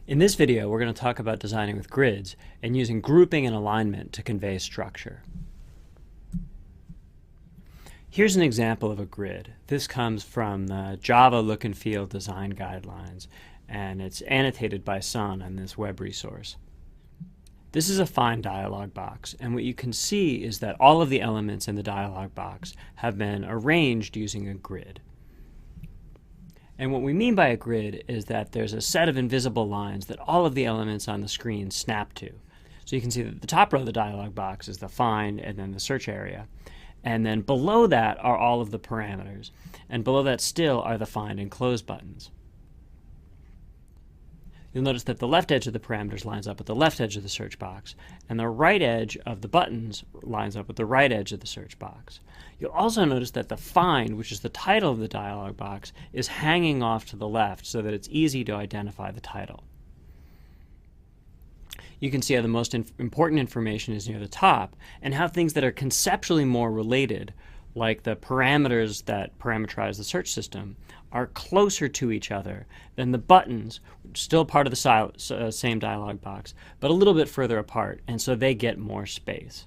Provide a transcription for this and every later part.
In this video, we're going to talk about designing with grids and using grouping and alignment to convey structure. Here's an example of a grid. This comes from the Java Look and Feel Design Guidelines, and it's annotated by Sun on this web resource. This is a Find dialog box, and what you can see is that all of the elements in the dialog box have been arranged using a grid. And what we mean by a grid is that there's a set of invisible lines that all of the elements on the screen snap to. So you can see that the top row of the dialog box is the find and then the search area. And then below that are all of the parameters. And below that still are the find and close buttons. You'll notice that the left edge of the parameters lines up with the left edge of the search box, and the right edge of the buttons lines up with the right edge of the search box. You'll also notice that the find, which is the title of the dialog box, is hanging off to the left so that it's easy to identify the title. You can see how the most important information is near the top, and how things that are conceptually more related, like the parameters that parameterize the search system, are closer to each other than the buttons, still part of the same dialog box, but a little bit further apart, and so they get more space.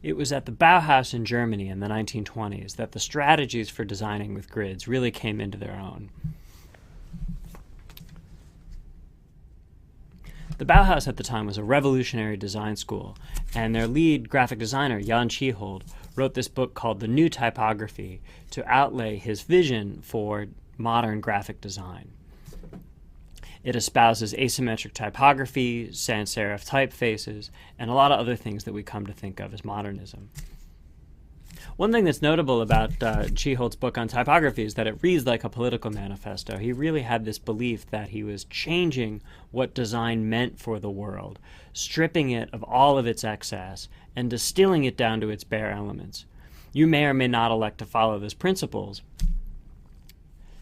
It was at the Bauhaus in Germany in the 1920s that the strategies for designing with grids really came into their own. The Bauhaus at the time was a revolutionary design school, and their lead graphic designer, Jan Tschichold, wrote this book called The New Typography to outlay his vision for modern graphic design. It espouses asymmetric typography, sans serif typefaces, and a lot of other things that we come to think of as modernism. One thing that's notable about Tschichold's book on typography is that it reads like a political manifesto. He really had this belief that he was changing what design meant for the world, stripping it of all of its excess, and distilling it down to its bare elements. You may or may not elect to follow those principles.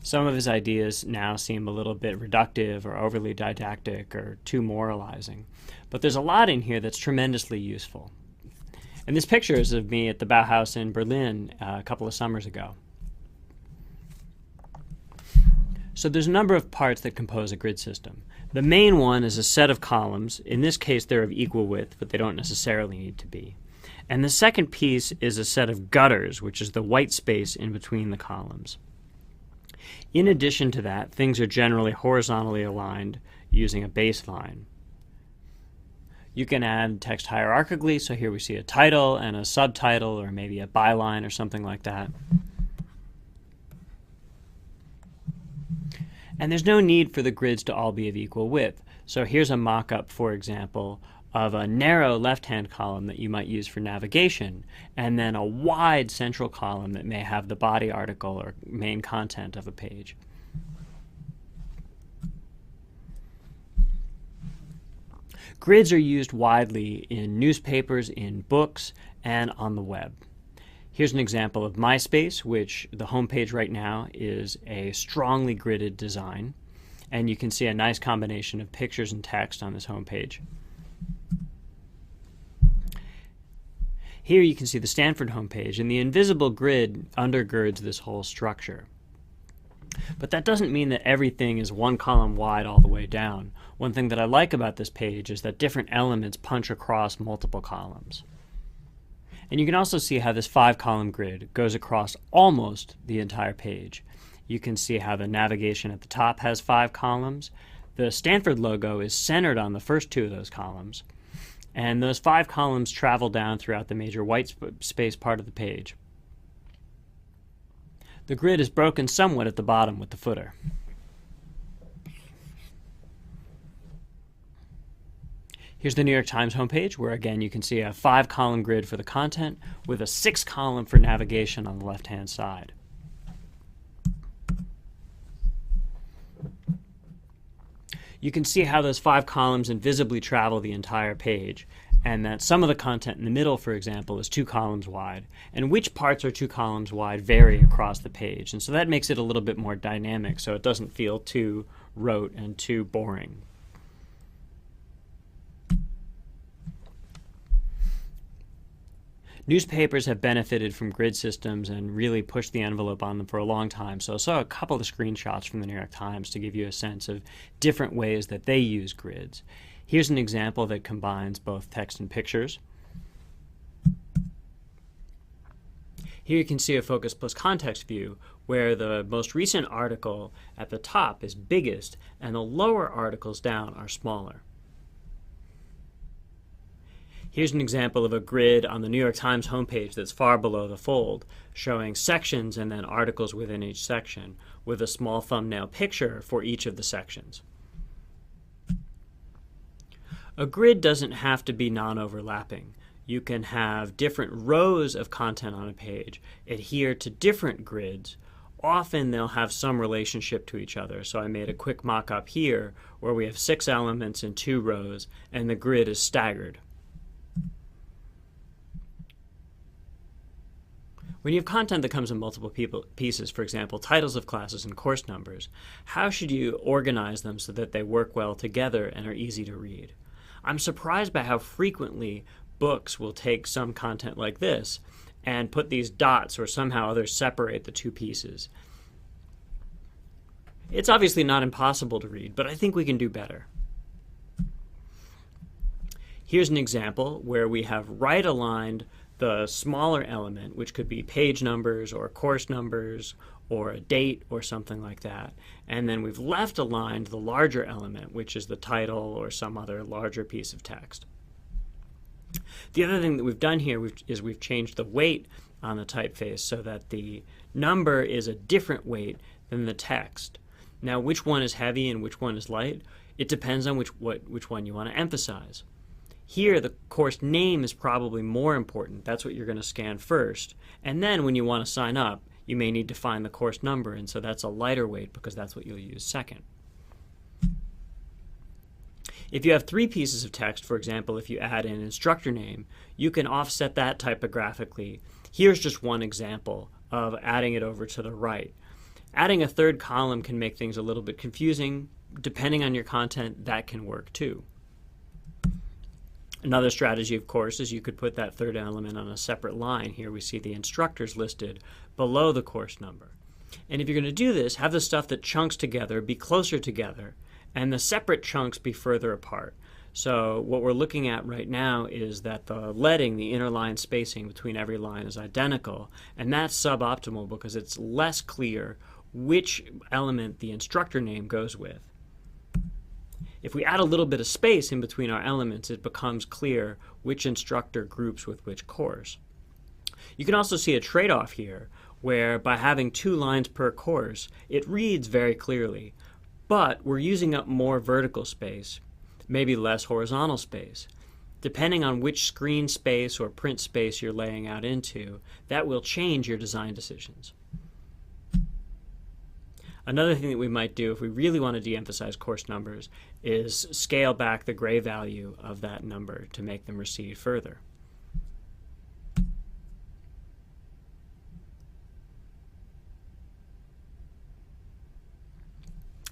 Some of his ideas now seem a little bit reductive or overly didactic or too moralizing, but there's a lot in here that's tremendously useful. And this picture is of me at the Bauhaus in Berlin a couple of summers ago. So there's a number of parts that compose a grid system. The main one is a set of columns. In this case, they're of equal width, but they don't necessarily need to be. And the second piece is a set of gutters, which is the white space in between the columns. In addition to that, things are generally horizontally aligned using a baseline. You can add text hierarchically, so here we see a title and a subtitle, or maybe a byline or something like that. And there's no need for the grids to all be of equal width. So here's a mock-up, for example, of a narrow left-hand column that you might use for navigation, and then a wide central column that may have the body article or main content of a page. Grids are used widely in newspapers, in books, and on the web. Here's an example of MySpace, which the homepage right now is a strongly gridded design. And you can see a nice combination of pictures and text on this homepage. Here you can see the Stanford homepage, and the invisible grid undergirds this whole structure. But that doesn't mean that everything is one column wide all the way down. One thing that I like about this page is that different elements punch across multiple columns. And you can also see how this 5-column grid goes across almost the entire page. You can see how the navigation at the top has 5 columns. The Stanford logo is centered on the first 2 of those columns. And those 5 columns travel down throughout the major white space part of the page. The grid is broken somewhat at the bottom with the footer. Here's the New York Times homepage, where again you can see a 5-column grid for the content with a 6-column for navigation on the left-hand side. You can see how those 5 columns invisibly travel the entire page, and that some of the content in the middle, for example, is 2 columns wide, and which parts are 2 columns wide vary across the page. And so that makes it a little bit more dynamic, so it doesn't feel too rote and too boring. Newspapers have benefited from grid systems and really pushed the envelope on them for a long time. So I saw a couple of screenshots from the New York Times to give you a sense of different ways that they use grids. Here's an example that combines both text and pictures. Here you can see a focus plus context view where the most recent article at the top is biggest and the lower articles down are smaller. Here's an example of a grid on the New York Times homepage that's far below the fold, showing sections and then articles within each section, with a small thumbnail picture for each of the sections. A grid doesn't have to be non-overlapping. You can have different rows of content on a page adhere to different grids. Often they'll have some relationship to each other. So I made a quick mock-up here where we have 6 elements in 2 rows and the grid is staggered. When you have content that comes in multiple pieces, for example, titles of classes and course numbers, how should you organize them so that they work well together and are easy to read? I'm surprised by how frequently books will take some content like this and put these dots or somehow others separate the 2 pieces. It's obviously not impossible to read, but I think we can do better. Here's an example where we have right-aligned the smaller element, which could be page numbers or course numbers or a date or something like that. And then we've left aligned the larger element, which is the title or some other larger piece of text. The other thing that we've done here is we've changed the weight on the typeface so that the number is a different weight than the text. Now, which one is heavy and which one is light? It depends on which one you want to emphasize. Here, the course name is probably more important. That's what you're going to scan first. And then when you want to sign up, you may need to find the course number, and so that's a lighter weight because that's what you'll use second. If you have 3 pieces of text, for example, if you add an instructor name, you can offset that typographically. Here's just one example of adding it over to the right. Adding a 3rd column can make things a little bit confusing. Depending on your content, that can work too. Another strategy, of course, is you could put that 3rd element on a separate line. Here we see the instructors listed below the course number. And if you're going to do this, have the stuff that chunks together be closer together and the separate chunks be further apart. So what we're looking at right now is that the leading, the inner line spacing between every line is identical, and that's suboptimal because it's less clear which element the instructor name goes with. If we add a little bit of space in between our elements, it becomes clear which instructor groups with which course. You can also see a trade-off here, where by having 2 lines per course, it reads very clearly, but we're using up more vertical space, maybe less horizontal space. Depending on which screen space or print space you're laying out into, that will change your design decisions. Another thing that we might do if we really want to de-emphasize course numbers is scale back the gray value of that number to make them recede further.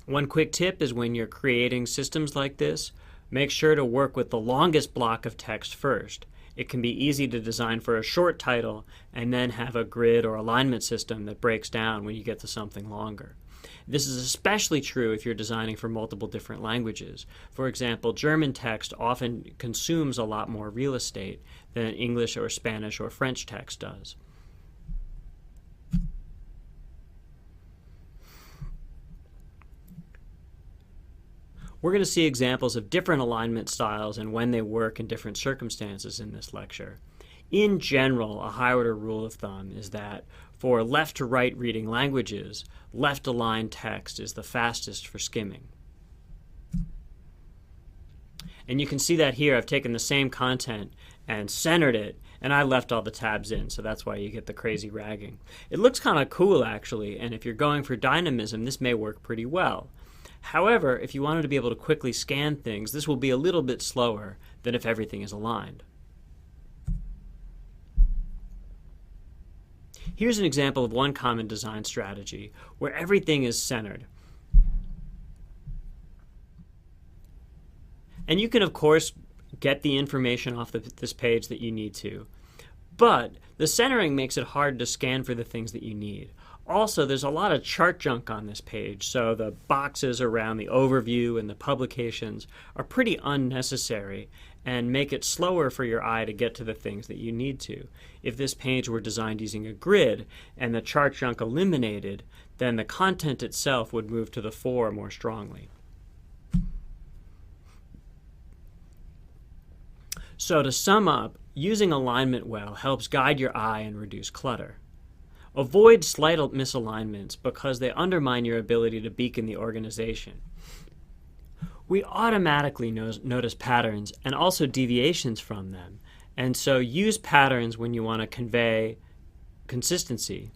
One quick tip is when you're creating systems like this, make sure to work with the longest block of text first. It can be easy to design for a short title and then have a grid or alignment system that breaks down when you get to something longer. This is especially true if you're designing for multiple different languages. For example, German text often consumes a lot more real estate than English or Spanish or French text does. We're going to see examples of different alignment styles and when they work in different circumstances in this lecture. In general, a high-order rule of thumb is that for left-to-right reading languages, left-aligned text is the fastest for skimming. And you can see that here. I've taken the same content and centered it, and I left all the tabs in, so that's why you get the crazy ragging. It looks kind of cool, actually, and if you're going for dynamism, this may work pretty well. However, if you wanted to be able to quickly scan things, this will be a little bit slower than if everything is aligned. Here's an example of one common design strategy where everything is centered. And you can, of course, get the information off this page that you need to. But the centering makes it hard to scan for the things that you need. Also, there's a lot of chart junk on this page, so the boxes around the overview and the publications are pretty unnecessary and make it slower for your eye to get to the things that you need to. If this page were designed using a grid and the chart junk eliminated, then the content itself would move to the fore more strongly. So to sum up, using alignment well helps guide your eye and reduce clutter. Avoid slight misalignments because they undermine your ability to beacon the organization. We automatically notice patterns and also deviations from them, and so use patterns when you want to convey consistency,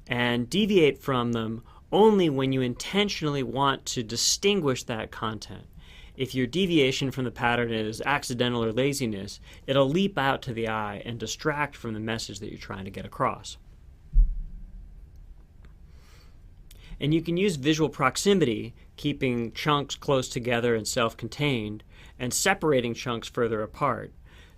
and deviate from them only when you intentionally want to distinguish that content. If your deviation from the pattern is accidental or laziness, it'll leap out to the eye and distract from the message that you're trying to get across. And you can use visual proximity, keeping chunks close together and self-contained, and separating chunks further apart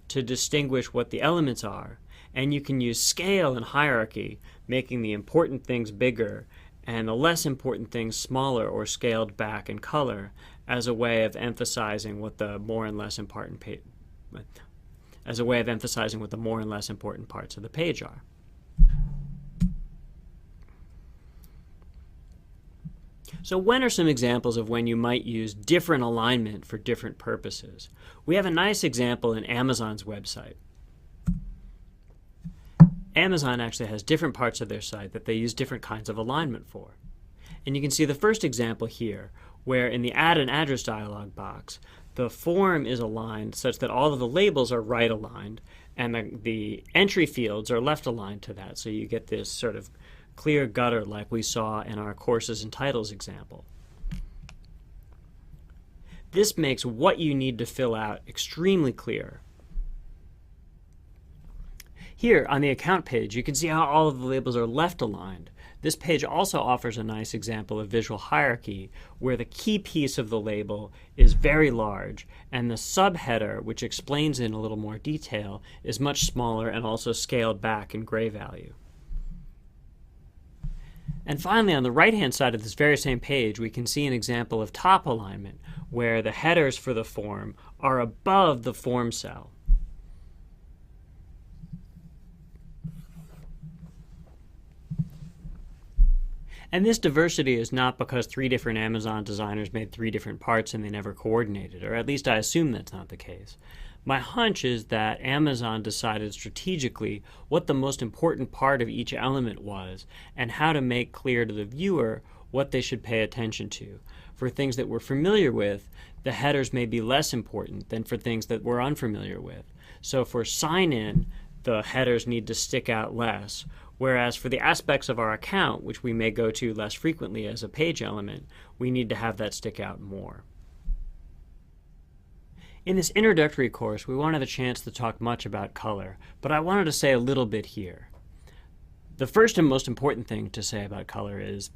to distinguish what the elements are. And you can use scale and hierarchy, making the important things bigger and the less important things smaller or scaled back in color as a way of emphasizing what the more and less important parts of the page are. So when are some examples of when you might use different alignment for different purposes? We have a nice example in Amazon's website. Amazon actually has different parts of their site that they use different kinds of alignment for. And you can see the first example here, where in the Add an Address dialog box, the form is aligned such that all of the labels are right aligned, and the entry fields are left aligned to that. So you get this sort of clear gutter like we saw in our courses and titles example. This makes what you need to fill out extremely clear. Here on the account page, you can see how all of the labels are left aligned. This page also offers a nice example of visual hierarchy where the key piece of the label is very large and the subheader, which explains in a little more detail, is much smaller and also scaled back in gray value. And finally, on the right-hand side of this very same page, we can see an example of top alignment, where the headers for the form are above the form cell. And this diversity is not because 3 different Amazon designers made 3 different parts and they never coordinated, or at least I assume that's not the case. My hunch is that Amazon decided strategically what the most important part of each element was and how to make clear to the viewer what they should pay attention to. For things that we're familiar with, the headers may be less important than for things that we're unfamiliar with. So for sign-in, the headers need to stick out less, whereas for the aspects of our account, which we may go to less frequently as a page element, we need to have that stick out more. In this introductory course, we won't have a chance to talk much about color, but I wanted to say a little bit here. The first and most important thing to say about color is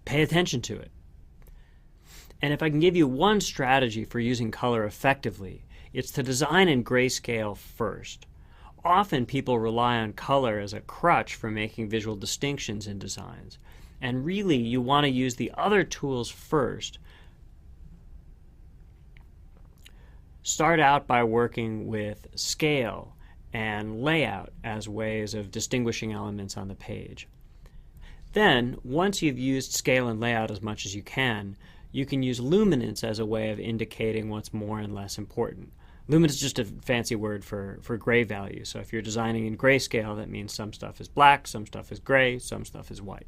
pay attention to it. And if I can give you one strategy for using color effectively, it's to design in grayscale first. Often people rely on color as a crutch for making visual distinctions in designs, and really you want to use the other tools first. Start out by working with scale and layout as ways of distinguishing elements on the page. Then, once you've used scale and layout as much as you can use luminance as a way of indicating what's more and less important. Luminance is just a fancy word for gray value. So if you're designing in grayscale, that means some stuff is black, some stuff is gray, some stuff is white.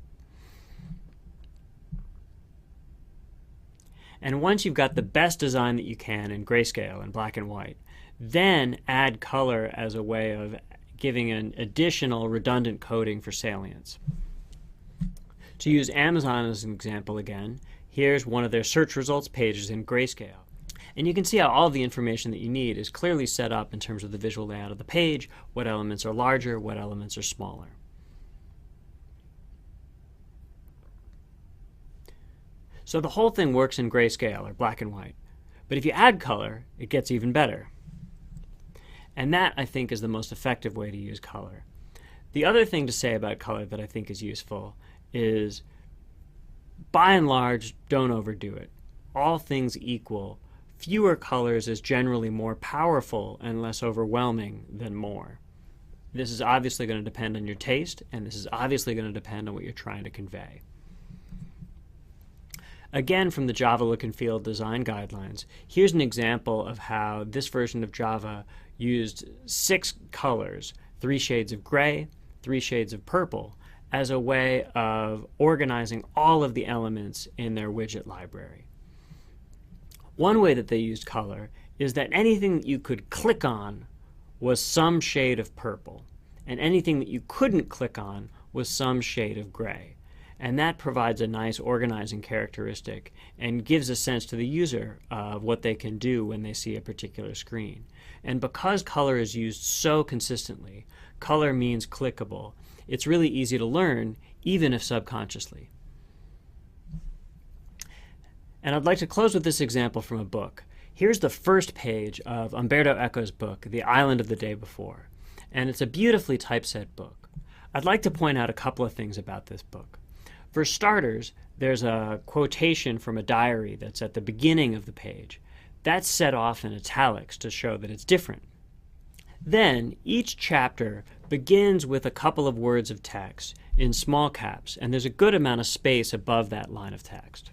And once you've got the best design that you can in grayscale and black and white, then add color as a way of giving an additional redundant coding for salience. To use Amazon as an example again, here's one of their search results pages in grayscale. And you can see how all of the information that you need is clearly set up in terms of the visual layout of the page, what elements are larger, what elements are smaller. So the whole thing works in grayscale or black and white. But if you add color, it gets even better. And that, I think, is the most effective way to use color. The other thing to say about color that I think is useful is, by and large, don't overdo it. All things equal, fewer colors is generally more powerful and less overwhelming than more. This is obviously going to depend on your taste, and this is obviously going to depend on what you're trying to convey. Again, from the Java Look and Feel design guidelines, here's an example of how this version of Java used 6 colors, 3 shades of gray, 3 shades of purple, as a way of organizing all of the elements in their widget library. One way that they used color is that anything that you could click on was some shade of purple, and anything that you couldn't click on was some shade of gray. And that provides a nice organizing characteristic and gives a sense to the user of what they can do when they see a particular screen. And because color is used so consistently, color means clickable. It's really easy to learn, even if subconsciously. And I'd like to close with this example from a book. Here's the first page of Umberto Eco's book, The Island of the Day Before. And it's a beautifully typeset book. I'd like to point out a couple of things about this book. For starters, there's a quotation from a diary that's at the beginning of the page. That's set off in italics to show that it's different. Then, each chapter begins with a couple of words of text in small caps, and there's a good amount of space above that line of text.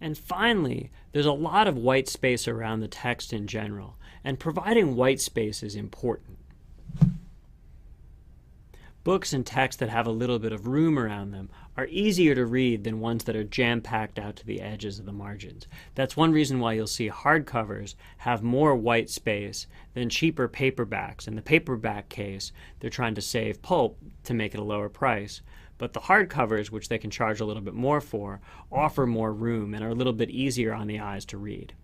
And finally, there's a lot of white space around the text in general, and providing white space is important. Books and texts that have a little bit of room around them are easier to read than ones that are jam-packed out to the edges of the margins. That's one reason why you'll see hardcovers have more white space than cheaper paperbacks. In the paperback case, they're trying to save pulp to make it a lower price. But the hardcovers, which they can charge a little bit more for, offer more room and are a little bit easier on the eyes to read.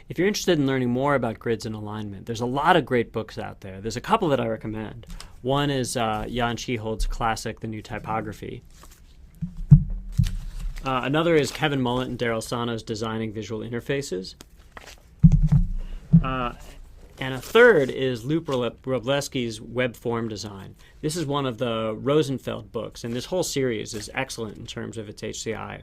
If you're interested in learning more about grids and alignment, there's a lot of great books out there. There's a couple that I recommend. One is Jan Tschichold's classic, The New Typography. Another is Kevin Mullett and Daryl Sano's Designing Visual Interfaces. And a third is Luke Wroblewski's Web Form Design. This is one of the Rosenfeld books, and this whole series is excellent in terms of its HCI.